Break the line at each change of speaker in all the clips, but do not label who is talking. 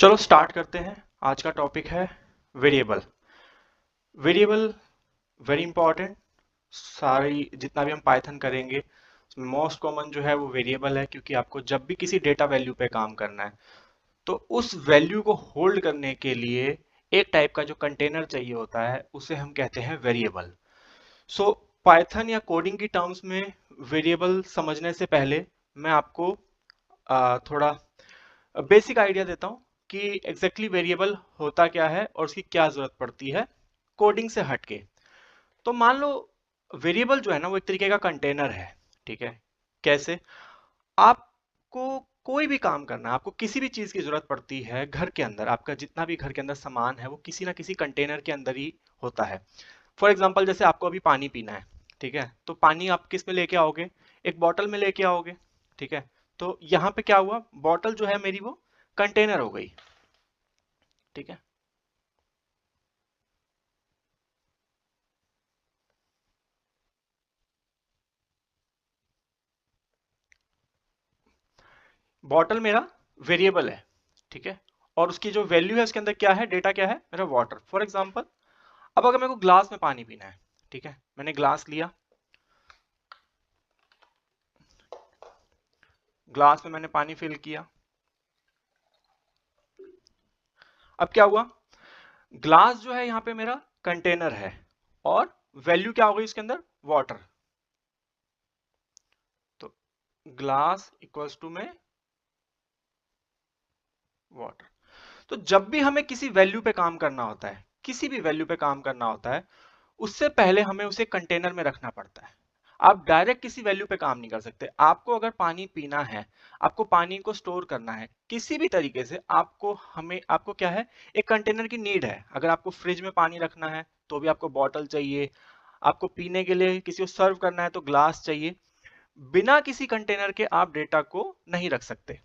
चलो स्टार्ट करते हैं। आज का टॉपिक है वेरिएबल। Variable very important. सारी जितना भी हम पाइथन करेंगे उसमें मोस्ट कॉमन जो है वो वेरिएबल है, क्योंकि आपको जब भी किसी डेटा वैल्यू पे काम करना है तो उस वैल्यू को होल्ड करने के लिए एक टाइप का जो कंटेनर चाहिए होता है उसे हम कहते हैं वेरिएबल। सो पाइथन या कोडिंग की टर्म्स में वेरिएबल समझने से पहले मैं आपको थोड़ा बेसिक आइडिया देता हूँ कि एग्जैक्टली वेरिएबल होता क्या है और उसकी क्या जरूरत पड़ती है कोडिंग से हटके। तो मान लो वेरिएबल जो है ना वो एक तरीके का कंटेनर है। ठीक है, कैसे? आपको कोई भी काम करना है, आपको किसी भी चीज की जरूरत पड़ती है घर के अंदर, आपका जितना भी घर के अंदर सामान है वो किसी ना किसी कंटेनर के अंदर ही होता है। फॉर एग्जाम्पल जैसे आपको अभी पानी पीना है, ठीक है, तो पानी आप किस में लेके आओगे? एक बॉटल में लेके आओगे। ठीक है, तो यहाँ पे क्या हुआ, बॉटल जो है मेरी वो कंटेनर हो गई। ठीक है, बॉटल मेरा वेरिएबल है। ठीक है, और उसकी जो वैल्यू है उसके अंदर क्या है, डेटा क्या है मेरा, वाटर फॉर एग्जाम्पल। अब अगर मेरे को ग्लास में पानी पीना है, ठीक है, मैंने ग्लास लिया, ग्लास में मैंने पानी फिल किया। अब क्या हुआ, ग्लास जो है यहाँ पे मेरा कंटेनर है और वैल्यू क्या हो गई उसके अंदर, वाटर। तो ग्लास इक्वल्स टू में वाटर। तो जब भी हमें किसी वैल्यू पे काम करना होता है, किसी भी वैल्यू पे काम करना होता है, उससे पहले हमें उसे कंटेनर में रखना पड़ता है। आप डायरेक्ट किसी वैल्यू पे काम नहीं कर सकते। आपको अगर पानी पीना है, आपको पानी को स्टोर करना है किसी भी तरीके से, आपको क्या है, एक कंटेनर की नीड है। अगर आपको फ्रिज में पानी रखना है तो भी आपको बॉटल चाहिए, आपको पीने के लिए किसी को सर्व करना है तो ग्लास चाहिए। बिना किसी कंटेनर के आप डेटा को नहीं रख सकते।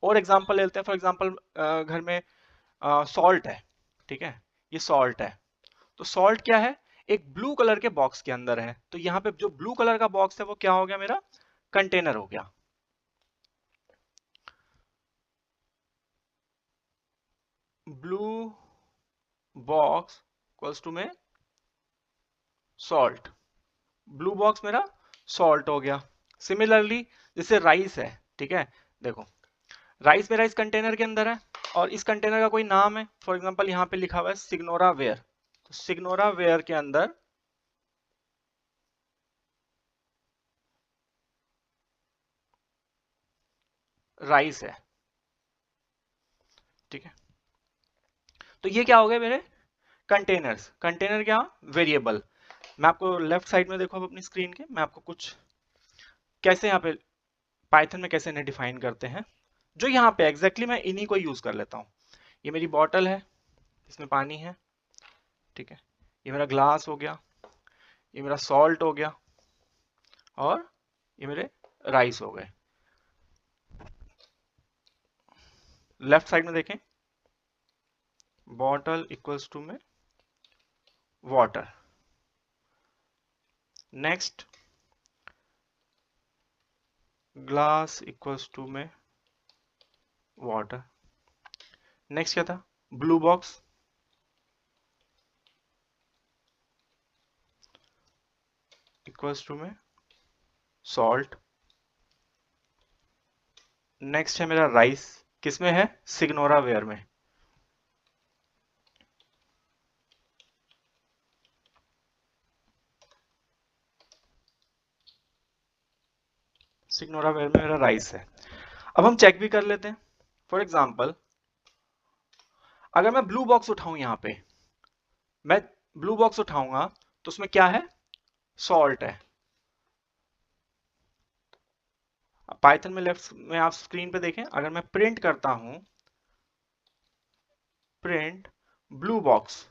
और एग्जांपल लेते हैं, फॉर एग्जांपल घर में सॉल्ट है। ठीक है, ये सॉल्ट है, तो सॉल्ट क्या है, एक ब्लू कलर के बॉक्स के अंदर है। तो यहाँ पे जो ब्लू कलर का बॉक्स है वो क्या हो गया, मेरा कंटेनर हो गया। ब्लू बॉक्स इक्वल्स टू में सॉल्ट, ब्लू बॉक्स मेरा सॉल्ट हो गया। सिमिलरली जैसे राइस है, ठीक है, देखो राइस मेरा इस कंटेनर के अंदर है और इस कंटेनर का कोई नाम है, फॉर एग्जांपल यहाँ पे लिखा हुआ है सिग्नोरा वेयर। तो सिग्नोरा वेयर के अंदर राइस है। ठीक है, तो ये क्या हो गए मेरे कंटेनर्स। कंटेनर क्या, वेरिएबल। मैं आपको लेफ्ट साइड में देखो अब अपनी स्क्रीन के, मैं आपको कुछ कैसे यहाँ पे पाइथन में कैसे इन्हें डिफाइन करते हैं, जो यहाँ पे एग्जैक्टली मैं इन्हीं को यूज कर लेता हूँ। ये मेरी बॉटल है, इसमें पानी है। ठीक है, ये मेरा ग्लास हो गया, ये मेरा सॉल्ट हो गया और ये मेरे राइस हो गए। लेफ्ट साइड में देखें, बॉटल इक्वल्स टू में water. Next, glass equals to में वाटर। नेक्स्ट क्या था, ब्लू बॉक्स इक्वल्स टू में सॉल्ट। नेक्स्ट है मेरा राइस, किसमें है, सिग्नोरा वेयर में। सिग्नोरा वेयर में मेरा राइस है। अब हम चेक भी कर लेते हैं। फॉर एग्जाम्पल अगर मैं ब्लू बॉक्स उठाऊं, यहाँ पे मैं ब्लू बॉक्स उठाऊंगा तो उसमें क्या है, सॉल्ट है। पाइथन में लेफ्ट में आप स्क्रीन पे देखें, अगर मैं प्रिंट करता हूं, प्रिंट ब्लू बॉक्स,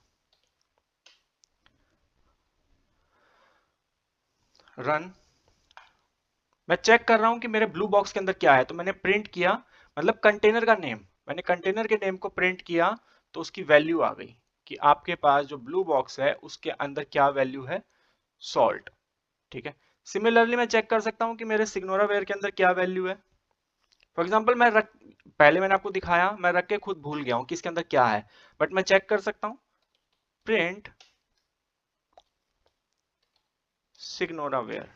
रन, मैं चेक कर रहा हूं कि मेरे ब्लू बॉक्स के अंदर क्या है। तो मैंने प्रिंट किया, मतलब कंटेनर का नेम, मैंने कंटेनर के नेम को प्रिंट किया, तो उसकी वैल्यू आ गई कि आपके पास जो ब्लू बॉक्स है उसके अंदर क्या वैल्यू है, सॉल्ट। ठीक है, सिमिलरली मैं चेक कर सकता हूं कि मेरे सिग्नोरा वेयर के अंदर क्या वैल्यू है, फॉर एग्जाम्पल पहले मैंने आपको दिखाया, मैं रख के खुद भूल गया हूं कि इसके अंदर क्या है, बट मैं चेक कर सकता हूं, प्रिंट सिग्नोरावेयर,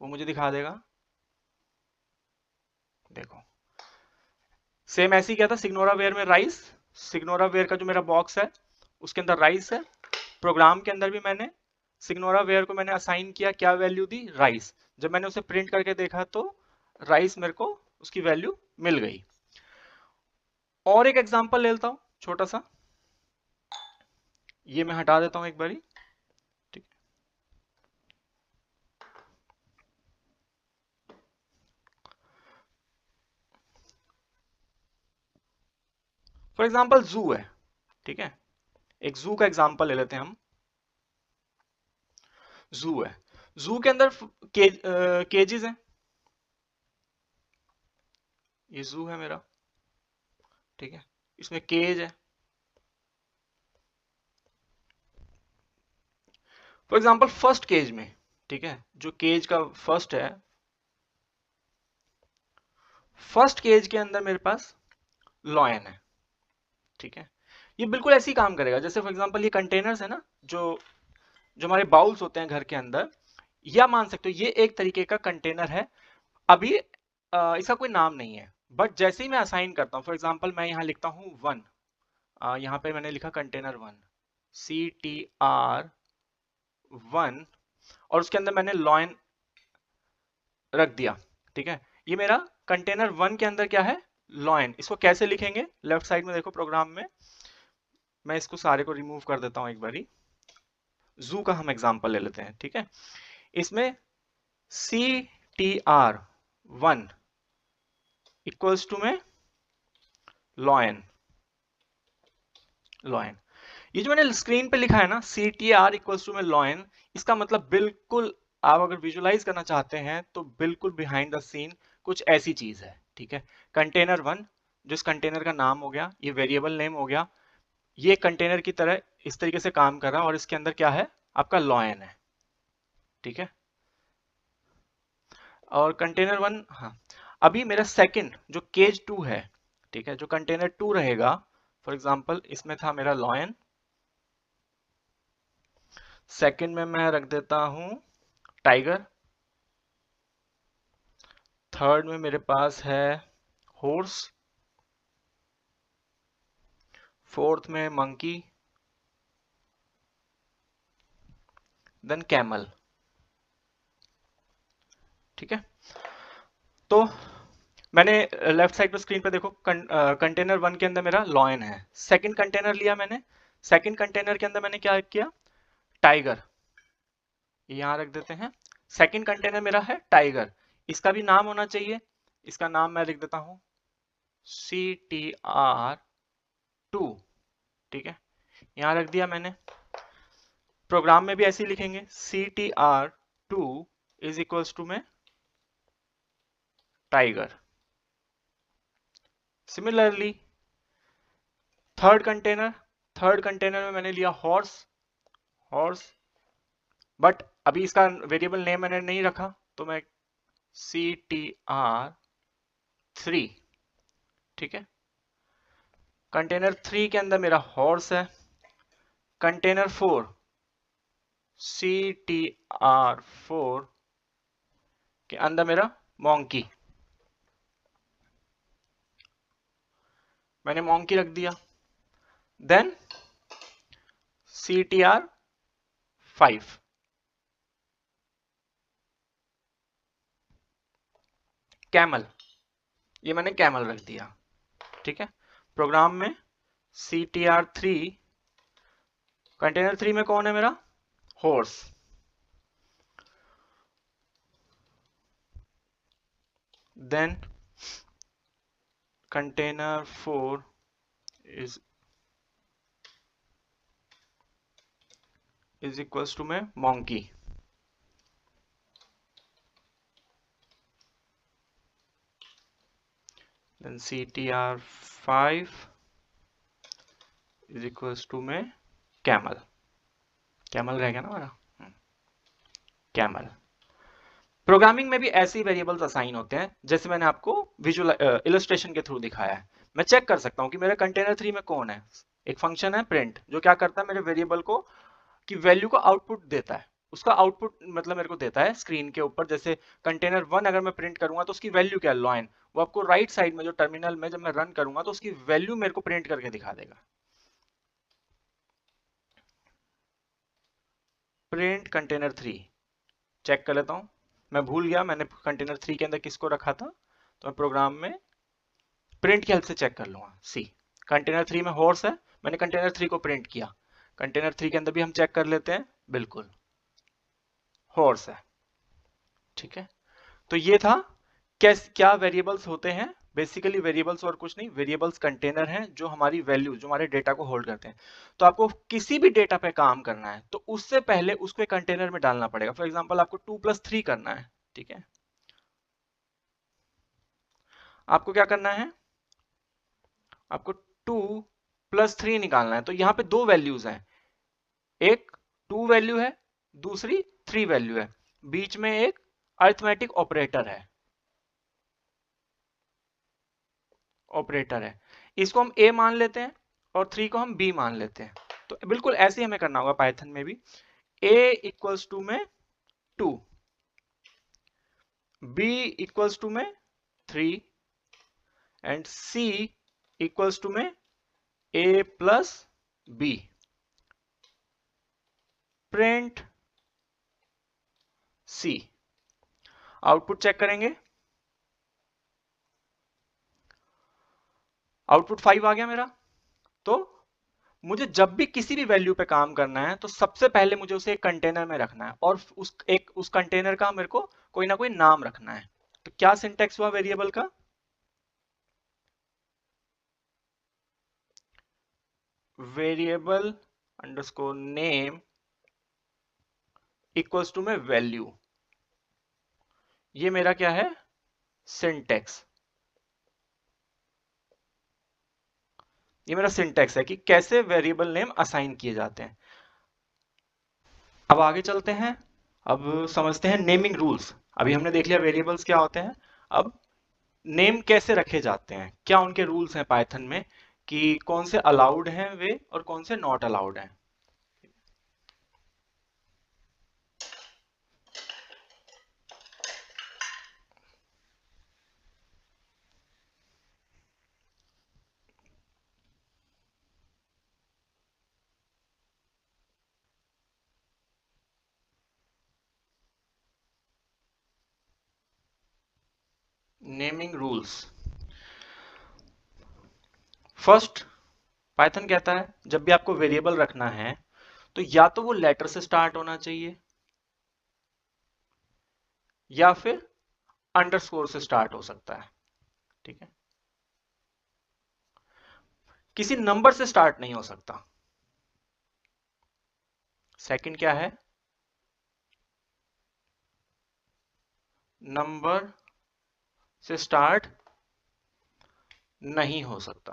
वो मुझे दिखा देगा। देखो सेम ऐसे ही क्या था, सिग्नोरावेयर में राइस, सिग्नोरावेयर का जो मेरा बॉक्स है उसके अंदर राइस है। प्रोग्राम के अंदर भी मैंने सिग्नोरावेयर को मैंने असाइन किया, क्या वैल्यू दी, राइस। जब मैंने उसे प्रिंट करके देखा तो राइस मेरे को उसकी वैल्यू मिल गई। और एक एग्जांपल ले लेता हूं छोटा सा, ये मैं हटा देता हूं एक बारी। ठीक, फॉर एग्जांपल जू है, ठीक है, एक जू का एग्जांपल ले लेते हैं हम। जू है, जू के अंदर केजेस हैं, ये जू है मेरा, ठीक है, इसमें केज है। फॉर एग्जांपल फर्स्ट केज में, ठीक है, जो केज का फर्स्ट है, फर्स्ट केज के अंदर मेरे पास लॉयन है, ठीक है। ये बिल्कुल ऐसे ही काम करेगा जैसे फॉर एग्जांपल ये कंटेनर्स है ना, जो जो हमारे बाउल्स होते हैं घर के अंदर, या मान सकते हो ये एक तरीके का कंटेनर है। अभी इसका कोई नाम नहीं है, बट जैसे ही मैं असाइन करता हूँ, फॉर एग्जांपल मैं यहाँ लिखता हूँ 1, यहाँ पे मैंने लिखा कंटेनर 1, CTR1, और उसके अंदर मैंने लॉयन रख दिया, ठीक है। ये मेरा कंटेनर 1 के अंदर क्या है, लॉयन। इसको कैसे लिखेंगे, लेफ्ट साइड में देखो प्रोग्राम में, मैं इसको सारे को रिमूव कर देता हूं एक बारी। जू का हम एग्जांपल ले लेते हैं, ठीक है। इसमें CTR1 इक्वल्स टू में लॉयन, लॉयन। ये जो मैंने स्क्रीन पे लिखा है ना, CTR इक्वल्स टू में लॉयन, इसका मतलब बिल्कुल, आप अगर विजुलाइज करना चाहते हैं तो बिल्कुल बिहाइंड द सीन कुछ ऐसी चीज है, ठीक है। कंटेनर 1, जो इस कंटेनर का नाम हो गया, ये वेरिएबल नेम हो गया, ये कंटेनर की तरह इस तरीके से काम कर रहा है, और इसके अंदर क्या है, आपका लॉयन है, ठीक है। और कंटेनर 1, हाँ, अभी मेरा सेकंड जो केज 2 है, ठीक है, जो कंटेनर 2 रहेगा, फॉर एग्जांपल इसमें था मेरा लॉयन, सेकंड में मैं रख देता हूं टाइगर, थर्ड में मेरे पास है हॉर्स, फोर्थ में मंकी, देन कैमल, ठीक है। तो मैंने लेफ्ट साइड पर स्क्रीन पे देखो, कंटेनर 1 के अंदर मेरा लॉयन है, सेकंड कंटेनर लिया मैंने, सेकंड कंटेनर के अंदर मैंने क्या किया, टाइगर, यहां रख देते हैं। सेकंड कंटेनर मेरा है टाइगर, इसका भी नाम होना चाहिए, इसका नाम मैं लिख देता हूं CTR2, ठीक है, यहां रख दिया मैंने। प्रोग्राम में भी ऐसे ही लिखेंगे, CTR2 इज इक्वल्स टू में टाइगर। सिमिलरली थर्ड कंटेनर में मैंने लिया हॉर्स, हॉर्स, बट अभी इसका वेरिएबल नेम मैंने नहीं रखा, तो मैं CTR3, ठीक है। कंटेनर 3 के अंदर मेरा हॉर्स है, कंटेनर 4 CTR4 के अंदर मेरा मोंकी, मैंने मोंकी रख दिया। देन CTR5, कैमल, ये मैंने कैमल रख दिया, ठीक है। प्रोग्राम में CTR3, कंटेनर 3 में कौन है मेरा, horse, then container 4 is equals to में monkey, then CTR5 is equals to में कैमल, कैमल रह गया ना हमारा, कैमल। प्रोग्रामिंग में भी ऐसे ही वेरिएबल्स असाइन होते हैं जैसे मैंने आपको विजुअल इलस्ट्रेशन के थ्रू दिखाया है। मैं चेक कर सकता हूँ कि मेरे कंटेनर 3 में कौन है। एक फंक्शन है प्रिंट जो क्या करता है, मेरे वेरिएबल को की वैल्यू को आउटपुट देता है। उसका आउटपुट मतलब मेरे को देता है स्क्रीन के ऊपर। जैसे कंटेनर 1 अगर मैं प्रिंट करूंगा तो उसकी वैल्यू क्या है, लॉइन। वो आपको राइट साइड में जो टर्मिनल में जब मैं रन करूंगा तो उसकी वैल्यू मेरे को प्रिंट करके दिखा देगा। प्रिंट कंटेनर 3 चेक कर लेता हूं। मैं भूल गया मैंने कंटेनर 3 के अंदर किसको रखा था, तो मैं प्रोग्राम में प्रिंट की हेल्प से चेक कर लूंगा। सी कंटेनर 3 में हॉर्स है, मैंने कंटेनर 3 को प्रिंट किया। कंटेनर 3 के अंदर भी हम चेक कर लेते हैं, बिल्कुल हॉर्स है। ठीक है, तो ये था क्या वेरिएबल्स होते हैं। बेसिकली वेरिएबल्स और कुछ नहीं, वेरिएबल्स कंटेनर हैं जो हमारी वैल्यू, जो हमारे डेटा को होल्ड करते हैं। तो आपको किसी भी डेटा पे काम करना है तो उससे पहले उसको एक कंटेनर में डालना पड़ेगा। फॉर एग्जांपल आपको 2+3 करना है, ठीक है। आपको क्या करना है, आपको 2+3 निकालना है। तो यहाँ पे दो वैल्यूज हैं, एक 2 वैल्यू है, दूसरी 3 वैल्यू है। बीच में एक अरिथमेटिक ऑपरेटर है। इसको हम a मान लेते हैं और 3 को हम b मान लेते हैं। तो बिल्कुल ऐसे ही हमें करना होगा पाइथन में भी। a इक्वल्स टू में 2, b इक्वल्स टू में 3 एंड c इक्वल्स टू में a plus b। Print c, output check करेंगे। आउटपुट 5 आ गया मेरा। तो मुझे जब भी किसी भी वैल्यू पे काम करना है तो सबसे पहले मुझे उसे एक कंटेनर में रखना है और उस कंटेनर का मेरे को कोई ना कोई नाम रखना है। तो क्या सिंटेक्स हुआ वेरिएबल का, variable underscore name equals to में वैल्यू। ये मेरा क्या है, सिंटेक्स। ये मेरा सिंटेक्स है कि कैसे वेरिएबल नेम असाइन किए जाते हैं। अब आगे चलते हैं, अब समझते हैं नेमिंग रूल्स। अभी हमने देख लिया वेरिएबल्स क्या होते हैं, अब नेम कैसे रखे जाते हैं, क्या उनके रूल्स हैं पाइथन में कि कौन से अलाउड हैं वे और कौन से नॉट अलाउड हैं। Naming rules. फर्स्ट, पाइथन कहता है जब भी आपको वेरिएबल रखना है तो या तो वो लेटर से स्टार्ट होना चाहिए या फिर अंडरस्कोर से स्टार्ट हो सकता है। ठीक है, किसी नंबर से स्टार्ट नहीं हो सकता। सेकंड क्या है, नंबर से स्टार्ट नहीं हो सकता।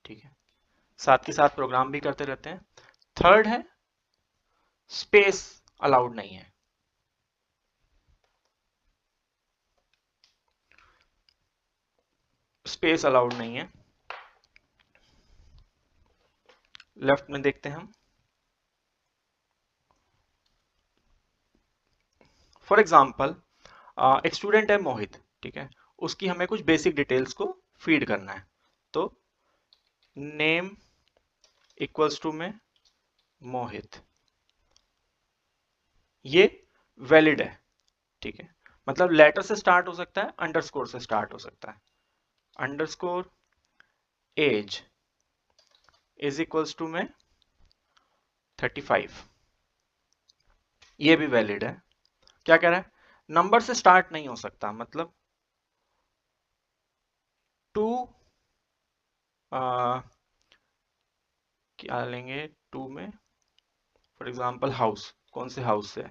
ठीक है, साथ के साथ प्रोग्राम भी करते रहते हैं। थर्ड है, स्पेस अलाउड नहीं है। स्पेस अलाउड नहीं है। लेफ्ट में देखते हैं हम, फॉर एग्जाम्पल एक स्टूडेंट है मोहित, ठीक है, उसकी हमें कुछ बेसिक डिटेल्स को फीड करना है। तो नेम इक्वल्स टू में मोहित, ये वैलिड है। ठीक है, मतलब लेटर से स्टार्ट हो सकता है, अंडरस्कोर से स्टार्ट हो सकता है। Underscore age is equals to में 35, ये भी वैलिड है। क्या कह रहा है, नंबर से स्टार्ट नहीं हो सकता, मतलब 2 क्या लेंगे 2 में, फॉर एग्जाम्पल हाउस, कौन से हाउस से,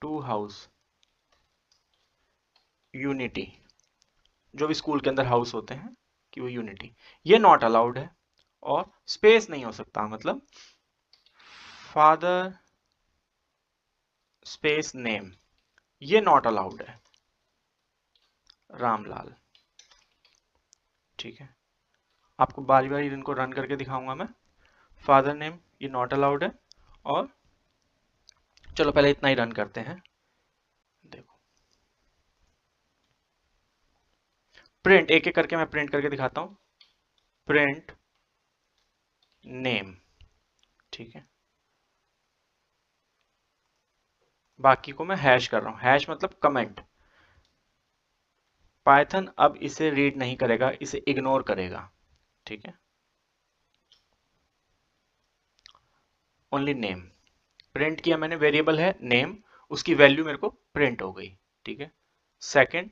2 हाउस, यूनिटी, जो भी स्कूल के अंदर हाउस होते हैं कि वो यूनिटी, ये नॉट अलाउड है। और स्पेस नहीं हो सकता, मतलब फादर स्पेस नेम, ये नॉट अलाउड है, रामलाल। ठीक है, आपको बारी बारी इनको रन करके दिखाऊंगा मैं। फादर नेम ये नॉट अलाउड है। और चलो पहले इतना ही रन करते हैं। देखो प्रिंट, एक एक करके मैं प्रिंट करके दिखाता हूं। प्रिंट नेम, ठीक है, बाकी को मैं हैश कर रहा हूं। हैश मतलब कमेंट। पाइथन अब इसे रीड नहीं करेगा, इसे इग्नोर करेगा। ठीक है, ओनली नेम प्रिंट किया मैंने, वेरिएबल है नेम, उसकी वैल्यू मेरे को प्रिंट हो गई। ठीक है, सेकंड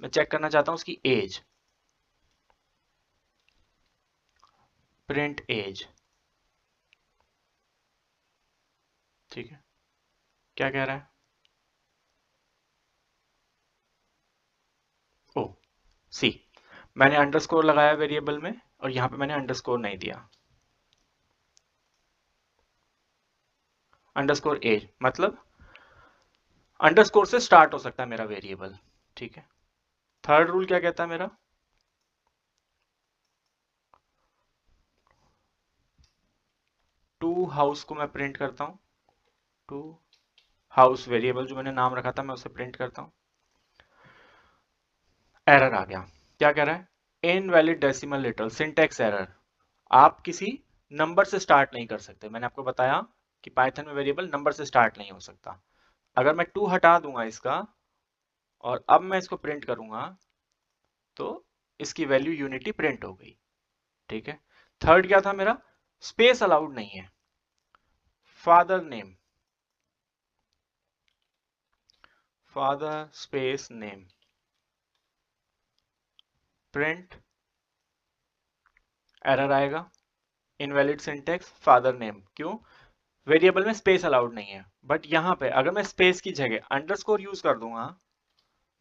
मैं चेक करना चाहता हूं उसकी एज, प्रिंट एज। ठीक है, क्या कह रहा है? ओ सी, मैंने अंडरस्कोर लगाया वेरिएबल में और यहां पे मैंने अंडरस्कोर नहीं दिया। अंडरस्कोर एज मतलब अंडरस्कोर से स्टार्ट हो सकता है मेरा वेरिएबल। ठीक है, थर्ड रूल क्या कहता है मेरा? टू हाउस को मैं प्रिंट करता हूं। टू हाउस वेरिएबल जो मैंने नाम रखा था मैं उसे प्रिंट करता हूं। एरर आ गया, क्या कह रहा है? Invalid decimal literal, syntax error. आप किसी नंबर से स्टार्ट नहीं कर सकते। मैंने आपको बताया कि पाइथन में वेरिएबल नंबर से स्टार्ट नहीं हो सकता। अगर मैं 2 हटा दूंगा इसका और अब मैं इसको प्रिंट करूंगा तो इसकी वैल्यू यूनिटी प्रिंट हो गई। ठीक है, थर्ड क्या था मेरा? स्पेस अलाउड नहीं है। Father name, father space name, print, error आएगा, इनवैलिड सिंटैक्स फादर नेम। क्यों? वेरिएबल में स्पेस अलाउड नहीं है। बट यहां पे अगर मैं स्पेस की जगह अंडरस्कोर यूज कर दूंगा,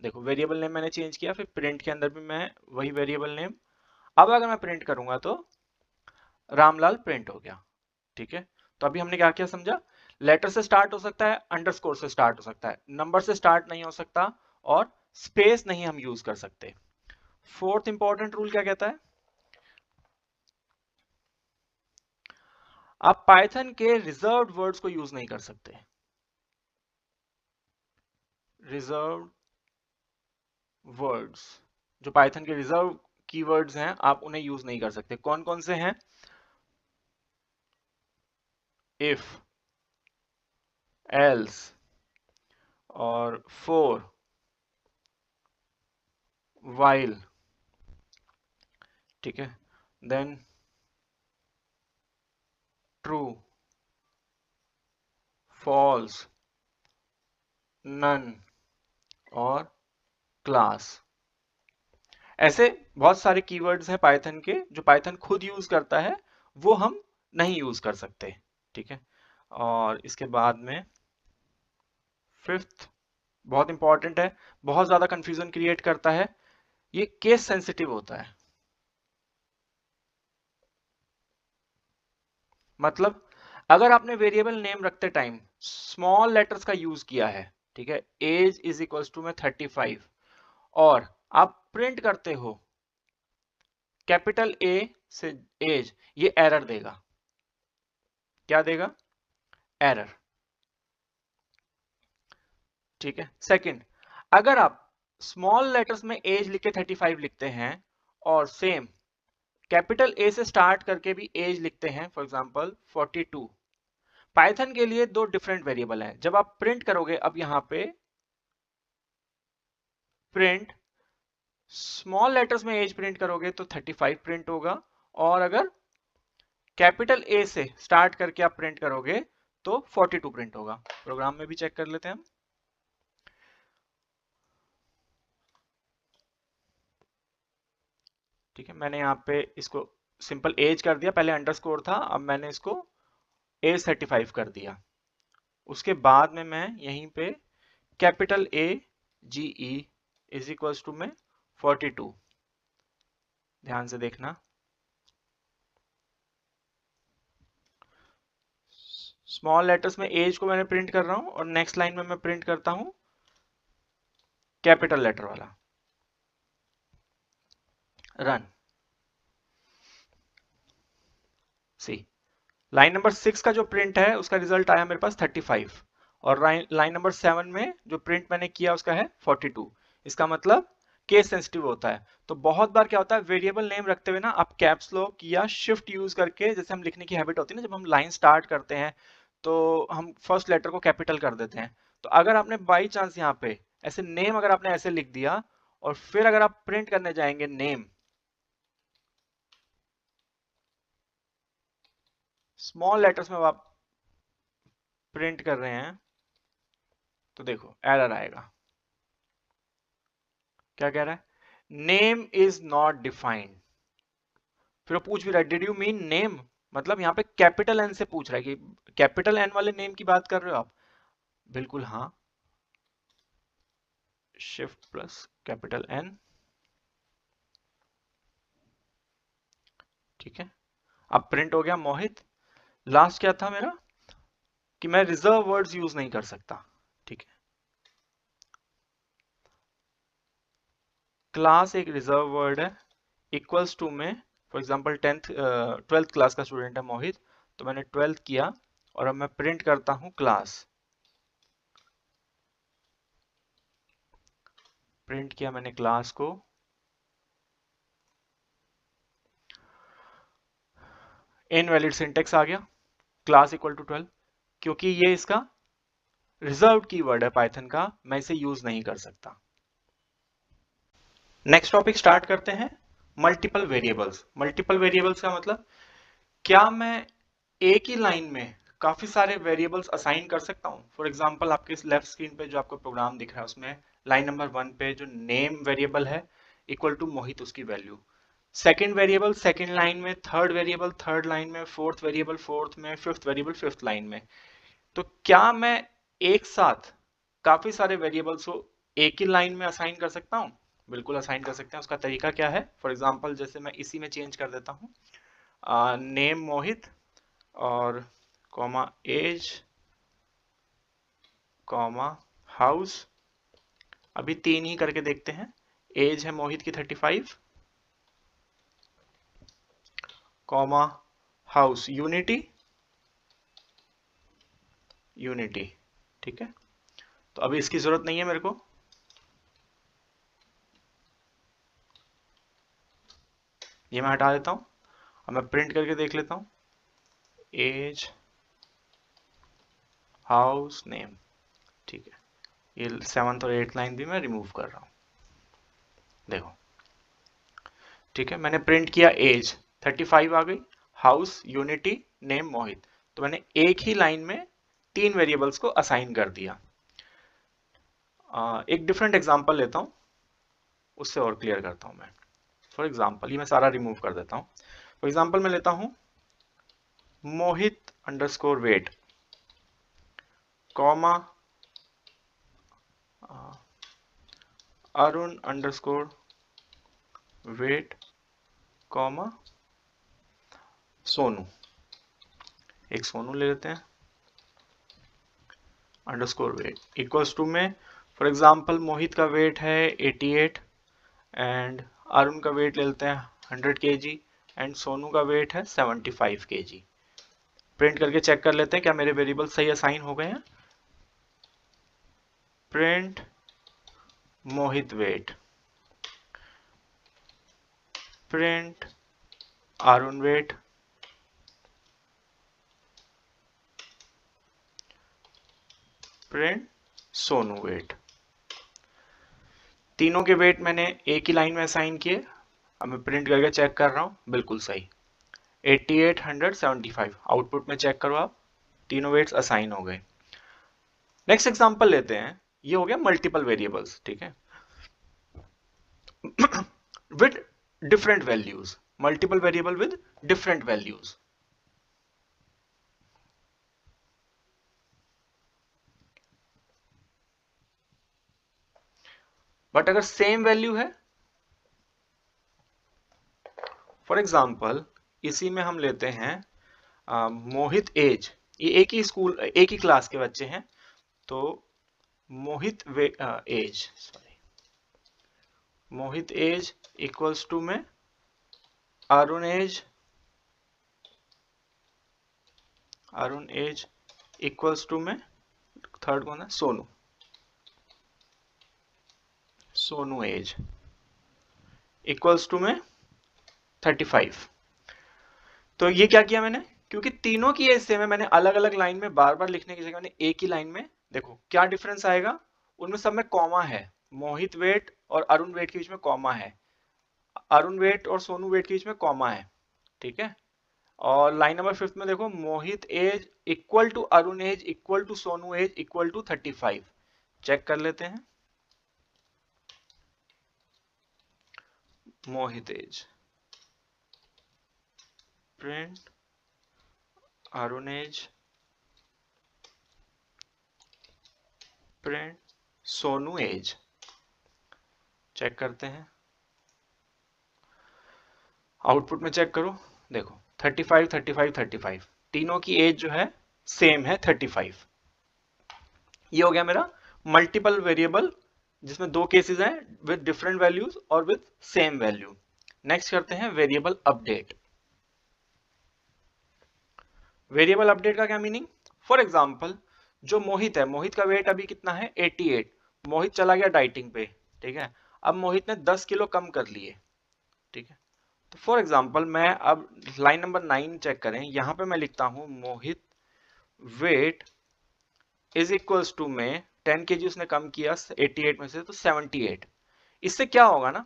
देखो वेरिएबल नेम मैंने चेंज किया, फिर प्रिंट के अंदर भी मैं वही वेरिएबल नेम, अब अगर मैं प्रिंट करूंगा तो रामलाल प्रिंट हो गया। ठीक है, तो अभी हमने क्या क्या समझा? लेटर से स्टार्ट हो सकता है, अंडरस्कोर से स्टार्ट हो सकता है, नंबर से स्टार्ट नहीं हो सकता, और स्पेस नहीं हम यूज कर सकते। फोर्थ इंपॉर्टेंट रूल क्या कहता है? आप पाइथन के रिजर्व्ड वर्ड्स को यूज नहीं कर सकते। रिजर्व्ड वर्ड्स, जो पाइथन के रिजर्व कीवर्ड्स हैं, आप उन्हें यूज नहीं कर सकते। कौन कौन से हैं? इफ, एल्स और फोर, वाइल। ठीक है, देन ट्रू, फॉल्स, नन और क्लास। ऐसे बहुत सारे कीवर्ड्स हैं पाइथन के जो पाइथन खुद यूज करता है, वो हम नहीं यूज कर सकते। ठीक है, और इसके बाद में फिफ्थ बहुत इंपॉर्टेंट है, बहुत ज्यादा कंफ्यूजन क्रिएट करता है, ये केस सेंसिटिव होता है। मतलब अगर आपने वेरिएबल नेम रखते टाइम स्मॉल लेटर्स का यूज किया है, ठीक है, एज इज इक्वल्स टू में 35, और आप प्रिंट करते हो कैपिटल ए से एज, ये एरर देगा। क्या देगा? एरर। ठीक है, सेकंड, अगर आप स्मॉल लेटर्स में एज लिख के 35 लिखते हैं और सेम कैपिटल ए से स्टार्ट करके भी एज लिखते हैं, फॉर एग्जांपल 42, पाइथन के लिए दो डिफरेंट वेरिएबल हैं। जब आप प्रिंट करोगे, अब यहां पे प्रिंट स्मॉल लेटर्स में एज प्रिंट करोगे तो 35 प्रिंट होगा, और अगर कैपिटल ए से स्टार्ट करके आप प्रिंट करोगे तो 42 प्रिंट होगा। प्रोग्राम में भी चेक कर लेते हैं हम। ठीक है, मैंने यहाँ पे इसको सिंपल एज कर दिया, पहले अंडरस्कोर था, अब मैंने इसको एज 35 कर दिया। उसके बाद में मैं यहीं पे capital A G E is equals to में 42, ध्यान से देखना, स्मॉल लेटर्स में एज को मैंने प्रिंट कर रहा हूं और नेक्स्ट लाइन में मैं प्रिंट करता हूं कैपिटल लेटर वाला। रन। सी लाइन नंबर 6 का जो प्रिंट है उसका रिजल्ट आया मेरे पास 35 और लाइन नंबर 7 में जो प्रिंट मैंने किया उसका है 42। इसका मतलब केस सेंसिटिव होता है। तो बहुत बार क्या होता है वेरिएबल नेम रखते हुए ना आप कैप्स लॉक या शिफ्ट यूज करके, जैसे हम लिखने की हैबिट होती है ना, जब हम लाइन स्टार्ट करते हैं तो हम फर्स्ट लेटर को कैपिटल कर देते हैं। तो अगर आपने बाई चांस यहाँ पे ऐसे नेम अगर आपने ऐसे लिख दिया और फिर अगर आप प्रिंट करने जाएंगे नेम स्मॉल लेटर्स में आप प्रिंट कर रहे हैं तो देखो एरर आएगा। क्या कह रहा है? Name is not defined. फिर वो पूछ भी रहा है डिड यू मीन नेम, मतलब यहाँ पे कैपिटल एन से पूछ रहा है कि कैपिटल एन वाले नेम की बात कर रहे हो आप? बिल्कुल हाँ। शिफ्ट प्लस कैपिटल एन, ठीक है। अब प्रिंट हो गया मोहित। लास्ट क्या था मेरा कि मैं रिजर्व वर्ड्स यूज नहीं कर सकता, ठीक है। क्लास एक रिजर्व वर्ड है। इक्वल्स टू में फॉर एग्जांपल 12th क्लास का स्टूडेंट है मोहित, तो मैंने 12th किया और अब मैं प्रिंट करता हूं क्लास। प्रिंट किया मैंने क्लास को, इनवैलिड सिंटेक्स आ गया, क्लास इक्वल टू 12, क्योंकि ये इसका रिजर्व्ड कीवर्ड है पाइथन का, मैं इसे यूज नहीं कर सकता। नेक्स्ट टॉपिक स्टार्ट करते हैं, मल्टीपल वेरिएबल्स। मल्टीपल वेरिएबल्स का मतलब क्या मैं एक ही लाइन में काफी सारे वेरिएबल्स असाइन कर सकता हूं? फॉर एग्जांपल आपके इस लेफ्ट स्क्रीन पे जो आपको प्रोग्राम दिख रहा है उसमें लाइन नंबर 1 पे जो नेम वेरिएबल है इक्वल टू मोहित उसकी value, second variable second line में, थर्ड वेरिएबल थर्ड लाइन में, फोर्थ वेरिएबल फोर्थ में, फिफ्थ वेरिएबल फिफ्थ लाइन में। तो क्या मैं एक साथ काफी सारे वेरिएबल्स को एक ही लाइन में असाइन कर सकता हूँ? बिल्कुल असाइन कर सकते हैं। उसका तरीका क्या है? फॉर एग्जांपल जैसे मैं इसी में चेंज कर देता हूँ नेम मोहित और कॉमा एज कॉमा हाउस। अभी 3 ही करके देखते हैं। एज है मोहित की 35, कॉमा हाउस यूनिटी, यूनिटी, ठीक है। तो अभी इसकी जरूरत नहीं है मेरे को, ये मैं हटा देता हूं। अब मैं प्रिंट करके देख लेता हूं, एज हाउस नेम, ठीक है। ये 7th और 8th लाइन भी मैं रिमूव कर रहा हूं, देखो, ठीक है। मैंने प्रिंट किया एज 35 आ गई, हाउस यूनिटी नेम मोहित, तो मैंने एक ही लाइन में 3 वेरिएबल्स को असाइन कर दिया। एक डिफरेंट एग्जांपल लेता हूं, उससे और क्लियर करता हूं मैं। फॉर एग्जांपल ये मैं सारा रिमूव कर देता हूं। फॉर एग्जांपल मैं लेता हूं Mohit underscore weight comma Arun underscore weight comma Sonu, एक सोनू ले लेते हैं अंडरस्कोर वेट इक्वल्स टू में, फॉर एग्जांपल मोहित का वेट है 88 एंड अरुण का वेट ले लेते हैं 100 kg एंड सोनू का वेट है 75 kg। प्रिंट करके चेक कर लेते हैं क्या मेरे वेरिएबल सही असाइन हो गए हैं। Print Mohit weight, print Arun weight, print Sonu weight. तीनों के वेट मैंने एक ही लाइन में असाइन किए। अब मैं प्रिंट करके चेक कर रहा हूं, बिल्कुल सही 88 100 75। आउटपुट में चेक करो आप, तीनों वेट्स असाइन हो गए। नेक्स्ट एग्जांपल लेते हैं, ये हो गया मल्टीपल वेरिएबल्स, ठीक है, with different values, multiple variable with different values. But अगर सेम वैल्यू है, फॉर एग्जांपल इसी में हम लेते हैं मोहित एज ये एक ही स्कूल एक ही क्लास के बच्चे हैं। तो Mohit age sorry Mohit age equals to में अरुण एज इक्वल्स टू में थर्ड कौन है, सोनू एज इक्वल्स टू में 35। तो ये क्या किया मैंने, क्योंकि तीनों की एज सेम है, मैंने अलग अलग लाइन में बार बार लिखने की जगह मैंने एक ही लाइन में, देखो क्या डिफरेंस आएगा, उनमें सब में कॉमा है, मोहित वेट और अरुण वेट के बीच में कॉमा है, अरुण वेट और सोनू वेट के बीच में कॉमा है, ठीक है। और लाइन नंबर 5 में देखो, Mohit age equal to Arun age equal to Sonu age equal to 35। Check कर लेते हैं, Mohit age print Arun age print Sonu age. Check करते हैं, आउटपुट में चेक करो, देखो 35 35 35, तीनों की एज जो है सेम है 35। ये हो गया मेरा मल्टीपल वेरिएबल जिसमें दो केसेस हैं विद डिफरेंट वैल्यूज और विद सेम वैल्यू। नेक्स्ट करते हैं वेरिएबल अपडेट। वेरिएबल अपडेट का क्या मीनिंग, फॉर एग्जांपल जो मोहित है, मोहित का वेट अभी कितना है 88, मोहित चला गया डाइटिंग पे, ठीक है। अब मोहित ने 10 किलो कम कर लिए, ठीक है। तो फॉर एग्जांपल मैं अब लाइन नंबर 9 चेक करें, यहां पे मैं लिखता हूं मोहित वेट इज इक्वल्स टू में 10 केजी उसने कम किया 88 में से तो 78। इससे क्या होगा ना,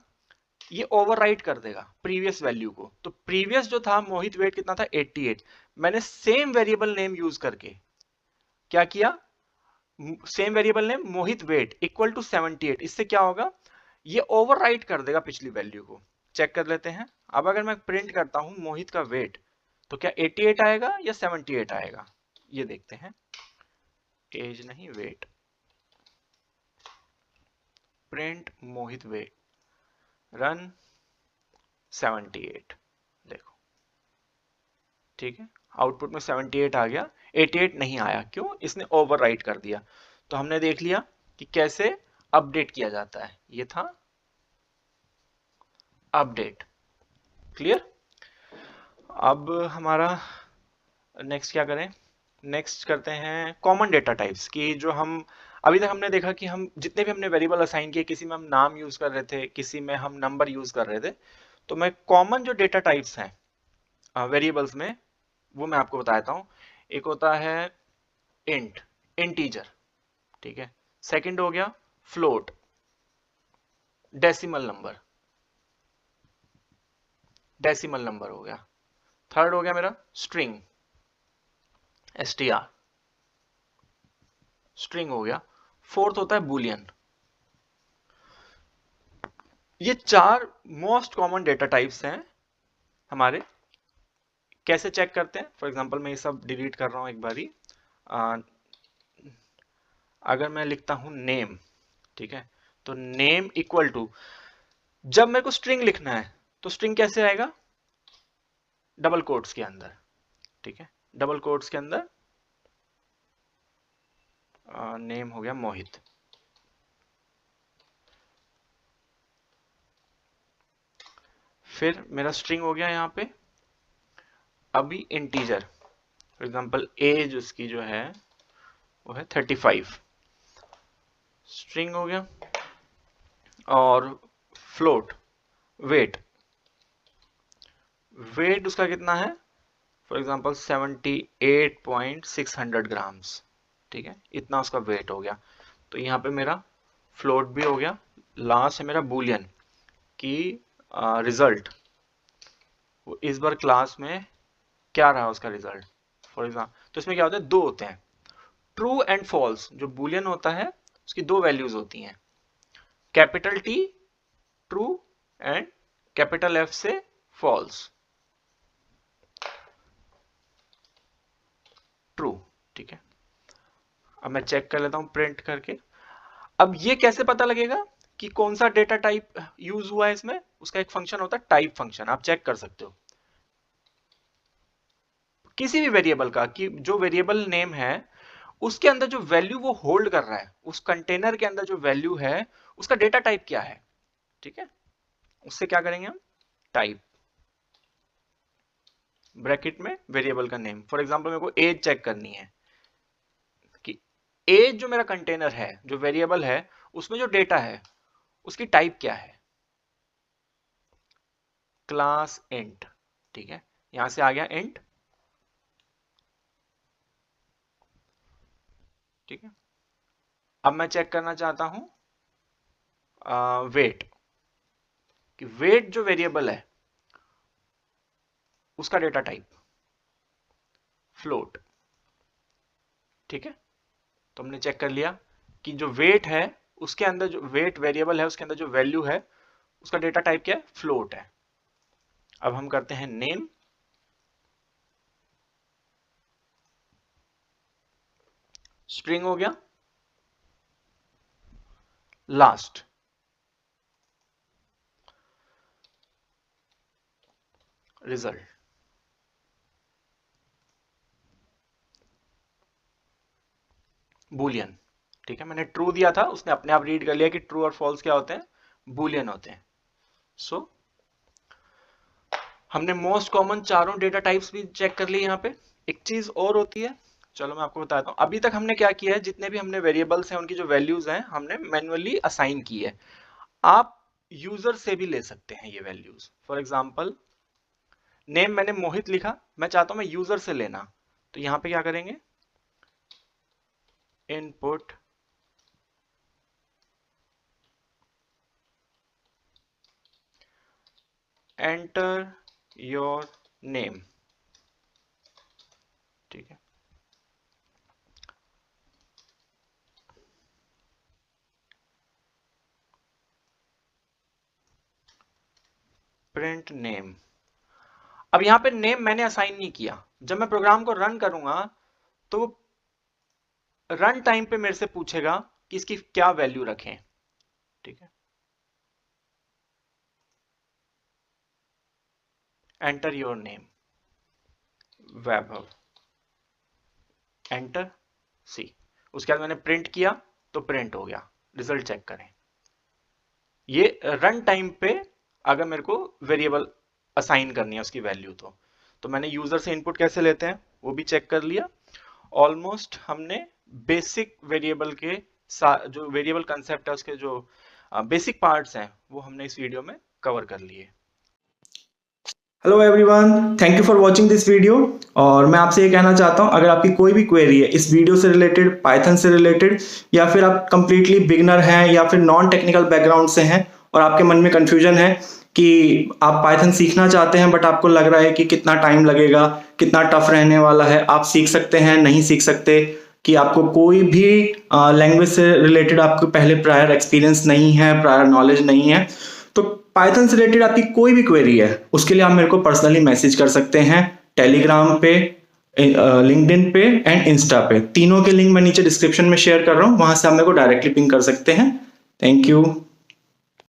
ये ओवरराइट कर देगा प्रीवियस वैल्यू को। तो प्रीवियस जो था मोहित वेट कितना था 88, मैंने सेम वेरिएबल नेम यूज करके क्या किया, same variable name Mohit weight equal to 78, इससे क्या होगा, ये ओवरराइट कर देगा पिछली वैल्यू को। चेक कर लेते हैं, अब अगर मैं प्रिंट करता हूं मोहित का वेट तो क्या 88 आएगा या 78 आएगा, ये देखते हैं। एज नहीं wait, print Mohit wait run 78, देखो ठीक है, आउटपुट में 78 आ गया, 88 नहीं आया, क्यों, इसने ओवरराइट कर दिया। तो हमने देख लिया कि कैसे अपडेट किया जाता है, ये था अपडेट, क्लियर। अब हमारा नेक्स्ट क्या करें, नेक्स्ट करते हैं कॉमन डेटा टाइप्स की। जो हम अभी तक हमने देखा कि हम जितने भी हमने वेरिएबल असाइन किए, किसी में हम नाम यूज कर रहे थे, किसी में हम नंबर यूज कर रहे थे। तो मैं कॉमन जो डेटा टाइप्स हैं वेरिएबल्स में, वो मैं आपको बता देता हूं। एक होता है इंट, इंटीजर, ठीक है। सेकंड हो गया float, decimal number, decimal number हो गया। थर्ड हो गया मेरा स्ट्रिंग, एसटीआर, स्ट्रिंग हो गया। फोर्थ होता है बुलियन। ये चार मोस्ट कॉमन डेटा टाइप्स हैं हमारे। कैसे चेक करते हैं, फॉर एग्जांपल मैं ये सब डिलीट कर रहा हूं एक बारी। अगर मैं लिखता हूं नेम, ठीक है, तो नेम इक्वल टू, जब मेरे को स्ट्रिंग लिखना है तो स्ट्रिंग कैसे आएगा, डबल कोट्स के अंदर, ठीक है, डबल कोट्स के अंदर। नेम हो गया मोहित, फिर मेरा स्ट्रिंग हो गया यहाँ पे अभी इंटीजर, फॉर एग्जांपल एज उसकी जो है वो है 35, स्ट्रिंग हो गया। और फ्लोट वेट, वेट उसका कितना है, फॉर एग्जांपल 78.600 ग्राम्स, ठीक है, इतना उसका वेट हो गया। तो यहाँ पे मेरा फ्लोट भी हो गया। लास्ट है मेरा बुलियन की रिजल्ट, वो इस बार क्लास में क्या रहा उसका रिजल्ट, फॉर एग्जाम्पल। तो इसमें क्या होता है, दो होते हैं, ट्रू एंड फॉल्स। जो बुलियन होता है उसकी दो वैल्यूज होती हैं, capital T true and capital F से फॉल्स, ट्रू, ठीक है। अब मैं चेक कर लेता हूं प्रिंट करके। अब ये कैसे पता लगेगा कि कौन सा डेटा टाइप यूज हुआ है इसमें, उसका एक फंक्शन होता है टाइप फंक्शन, आप चेक कर सकते हो। किसी भी वेरिएबल का, कि जो वेरिएबल नेम है उसके अंदर जो वैल्यू वो होल्ड कर रहा है, उस कंटेनर के अंदर जो वैल्यू है उसका डेटा टाइप क्या है, ठीक है, उससे क्या करेंगे हम, टाइप ब्रैकेट में वेरिएबल का नेम। फॉर एग्जांपल मेरे को एज चेक करनी है कि एज जो मेरा कंटेनर है, जो वेरिएबल है, उसमें जो डेटा है उसकी टाइप क्या है, क्लास इंट, ठीक है, यहां से आ गया इंट, ठीक है। अब मैं चेक करना चाहता हूं वेट, कि वेट जो वेरिएबल है उसका डेटा टाइप फ्लोट, ठीक है। तो हमने चेक कर लिया कि जो वेट है उसके अंदर, जो वेट वेरिएबल है उसके अंदर जो वैल्यू है उसका डेटा टाइप क्या है, फ्लोट है। अब हम करते हैं नेम, स्ट्रिंग हो गया, लास्ट, रिजल्ट, बूलियन, ठीक है। मैंने ट्रू दिया था, उसने अपने आप रीड कर लिया कि ट्रू और फॉल्स क्या होते हैं, बूलियन होते हैं। सो हमने मोस्ट कॉमन चारों डेटा टाइप्स भी चेक कर लिए। यहाँ पे एक चीज और होती है, चलो मैं आपको बताता हूँ। अभी तक हमने क्या किया है, जितने भी हमने वेरिएबल्स हैं उनकी जो वैल्यूज हैं हमने मैन्युअली असाइन की है। आप यूजर से भी ले सकते हैं ये वैल्यूज। फॉर एग्जाम्पल नेम मैंने मोहित लिखा, मैं चाहता हूं मैं यूजर से लेना, तो यहां पे क्या करेंगे, इनपुट एंटर योर नेम, ठीक है, प्रिंट नेम। अब यहां पे नेम मैंने असाइन नहीं किया, जब मैं प्रोग्राम को रन करूंगा तो रन टाइम पे मेरे से पूछेगा कि इसकी क्या वैल्यू रखें, ठीक है। Enter your name Vaibhav, enter see, उसके बाद मैंने प्रिंट किया तो प्रिंट हो गया, रिजल्ट चेक करें। ये रन टाइम पे अगर मेरे को वेरिएबल असाइन करनी है उसकी वैल्यू, तो मैंने यूजर से इनपुट कैसे लेते हैं वो भी चेक कर लिया। ऑलमोस्ट हमने बेसिक वेरिएबल के जो वेरिएबल कंसेप्ट है उसके जो बेसिक पार्ट्स हैं वो हमने इस वीडियो में कवर कर लिए।
Hello everyone, thank you for watching this video. और मैं आपसे ये कहना चाहता हूँ, अगर आपकी कोई भी क्वेरी है इस वीडियो से रिलेटेड, पाइथन से रिलेटेड, या फिर आप कंप्लीटली बिगनर हैं या फिर नॉन टेक्निकल बैकग्राउंड से हैं और आपके मन में कंफ्यूजन है कि आप पाइथन सीखना चाहते हैं बट आपको लग रहा है कि कितना टाइम लगेगा, कितना टफ रहने वाला है, आप सीख सकते हैं नहीं सीख सकते, कि आपको कोई भी लैंग्वेज से रिलेटेड आपको पहले प्रायर एक्सपीरियंस नहीं है, प्रायर नॉलेज नहीं है, तो पाइथन से रिलेटेड आपकी कोई भी क्वेरी है उसके लिए आप मेरे को पर्सनली मैसेज कर सकते हैं, टेलीग्राम पे, लिंक्डइन पे एंड इंस्टा पे। तीनों के लिंक मैं नीचे डिस्क्रिप्शन में शेयर कर रहा हूँ, वहां से आप मेरे को डायरेक्टली पिंग कर सकते हैं। Thank you.